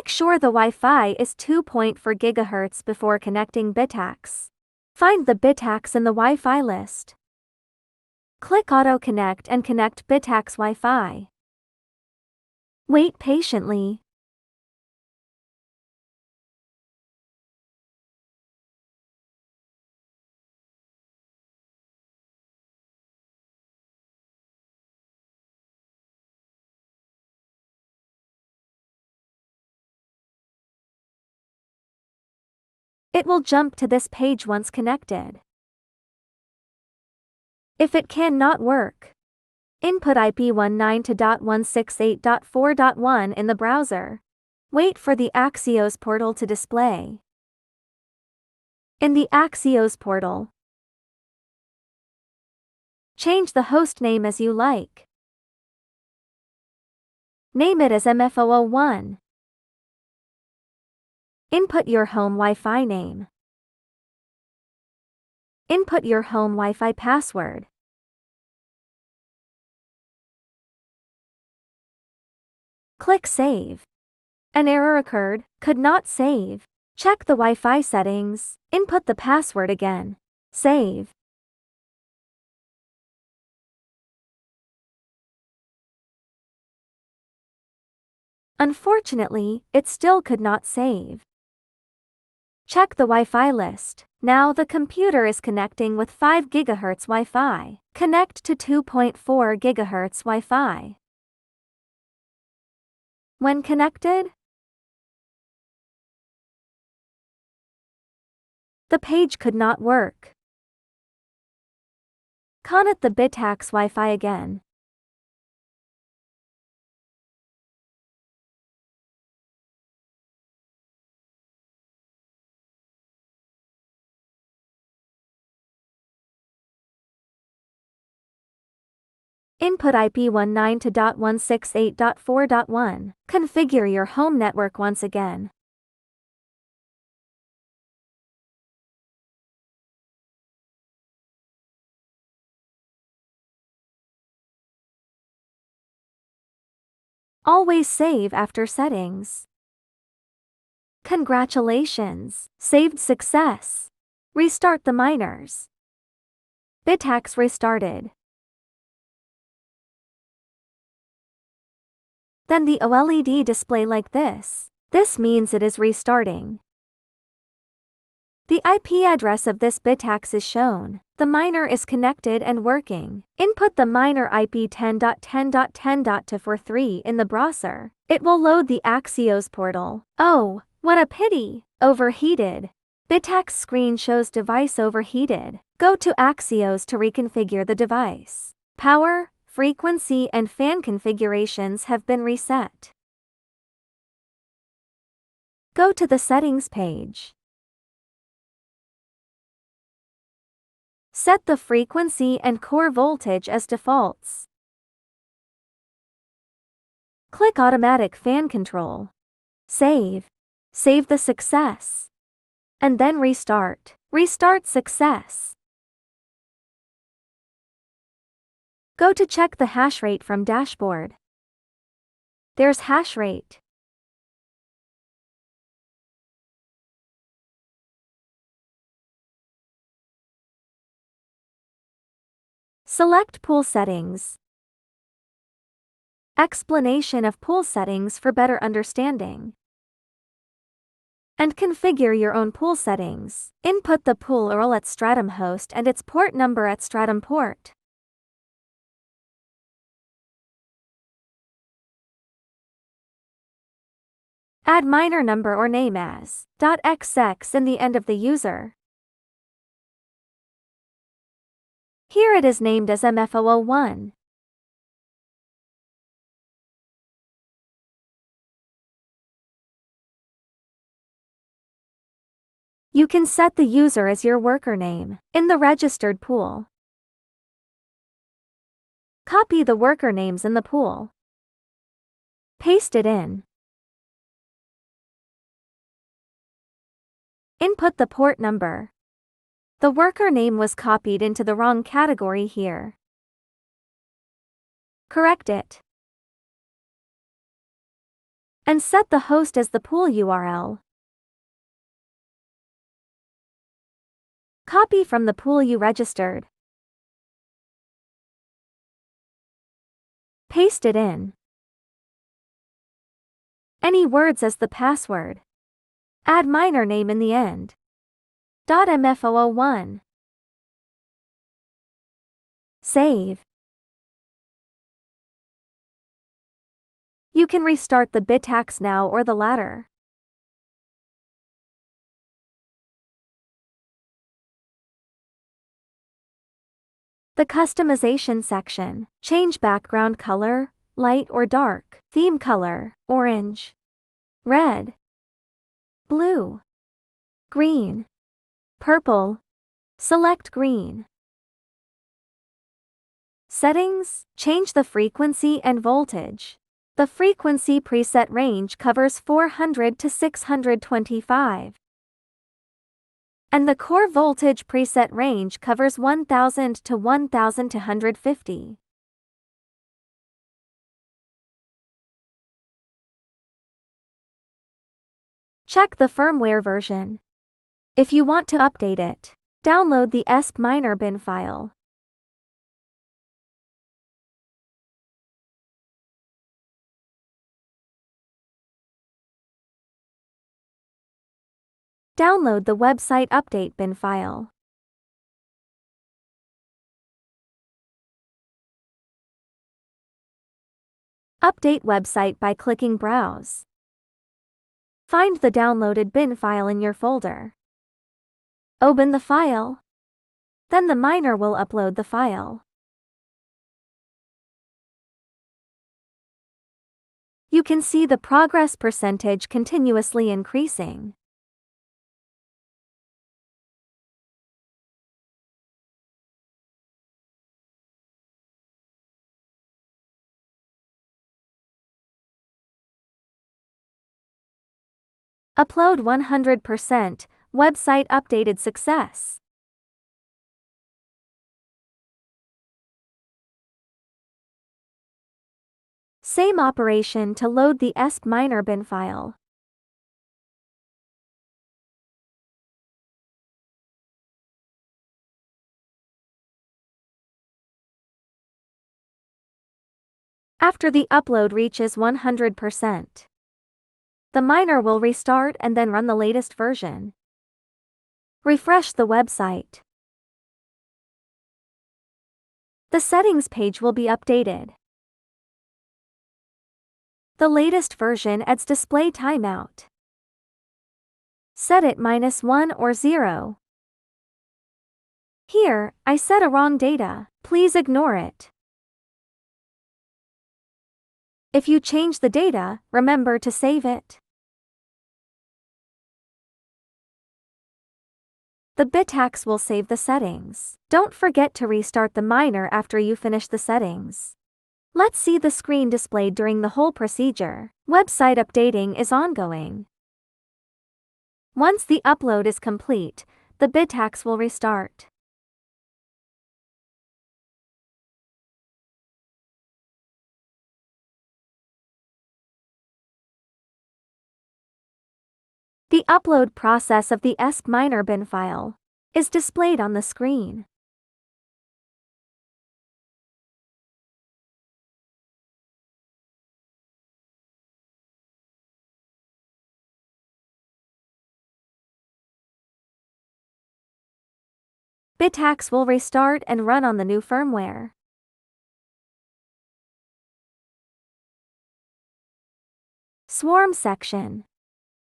Make sure the Wi-Fi is 2.4 GHz before connecting Bitaxe. Find the Bitaxe in the Wi-Fi list. Click Auto Connect and connect Bitaxe Wi-Fi. Wait patiently. It will jump to this page once connected. If it cannot work, input IP19.168.4.1 in the browser. Wait for the Axios portal to display. In the Axios portal, change the host name as you like. Name it as MF001. Input your home Wi-Fi name. Input your home Wi-Fi password. Click Save. An error occurred, could not save. Check the Wi-Fi settings, input the password again. Save. Unfortunately, it still could not save. Check the Wi-Fi list. Now the computer is connecting with 5 GHz Wi-Fi. Connect to 2.4 GHz Wi-Fi. When connected, the page could not work. Connect the Bitaxe Wi-Fi again. Input IP19.168.4.1. Configure your home network once again. Always save after settings. Congratulations! Saved success! Restart the miners. Bitaxe restarted. Then the OLED display like this. This means it is restarting. The IP address of this Bitaxe is shown. The miner is connected and working. Input the miner IP 10.10.10.243 in the browser. It will load the Axios portal. Oh, what a pity! Overheated. Bitaxe screen shows device overheated. Go to Axios to reconfigure the device. Power, frequency and fan configurations have been reset. Go to the settings page. Set the frequency and core voltage as defaults. Click Automatic Fan Control. Save. Save the success. And then restart. Restart success. Go to check the hash rate from dashboard. There's hash rate. Select Pool Settings. Explanation of pool settings for better understanding. And configure your own pool settings. Input the pool URL at Stratum host and its port number at Stratum port. Add miner number or name as .xx in the end of the user. Here it is named as MF001. You can set the user as your worker name in the registered pool. Copy the worker names in the pool. Paste it in. Input the port number. The worker name was copied into the wrong category here. Correct it. and set the host as the pool URL. Copy from the pool you registered. Paste it in. Any words as the password. Add miner name in the end. .mf001. Save. You can restart the Bitaxe now or the latter. The customization section. Change background color, light or dark, theme color, orange, red, blue, green, purple. Select green. Settings. Change the frequency and voltage. The frequency preset range covers 400 to 625. And the core voltage preset range covers 1000 to 1250. Check the firmware version. If you want to update it, download the ESP miner bin file. Download the website update bin file. Update website by clicking Browse. Find the downloaded bin file in your folder. Open the file. Then the miner will upload the file. You can see the progress percentage continuously increasing. Upload 100%, website updated success. Same operation to load the ESP miner bin file. After the upload reaches 100%, the miner will restart and then run the latest version. Refresh the website. The settings page will be updated. The latest version adds display timeout. Set it -1 or 0. Here, I set a wrong data, please ignore it. If you change the data, remember to save it. The Bitaxe will save the settings. Don't forget to restart the miner after you finish the settings. Let's see the screen displayed during the whole procedure. Website updating is ongoing. Once the upload is complete, the Bitaxe will restart. The upload process of the ESP miner bin file is displayed on the screen. Bitaxe will restart and run on the new firmware. Swarm section.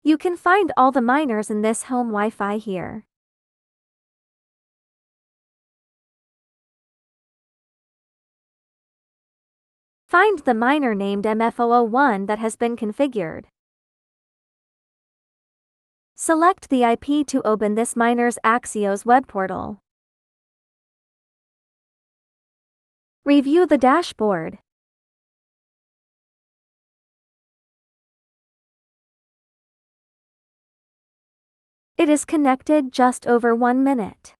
You can find all the miners in this home Wi-Fi here. Find the miner named MF001 that has been configured. Select the IP to open this miner's Axios web portal. Review the dashboard. It is connected just over 1 minute.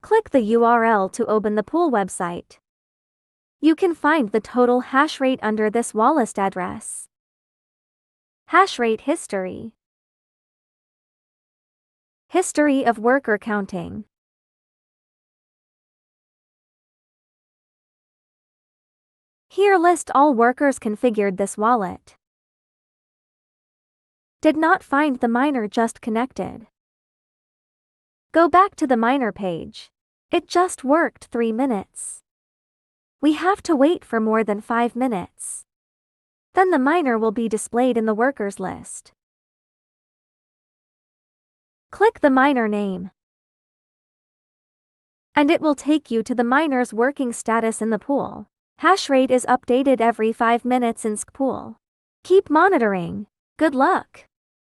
Click the URL to open the pool website. You can find the total hash rate under this wall list address. Hash rate history. History of worker counting. Here list all workers configured this wallet. Did not find the miner just connected. Go back to the miner page. It just worked 3 minutes. We have to wait for more than 5 minutes. Then the miner will be displayed in the workers list. Click the miner name. And it will take you to the miner's working status in the pool. Hash rate is updated every 5 minutes in SC pool. Keep monitoring. Good luck!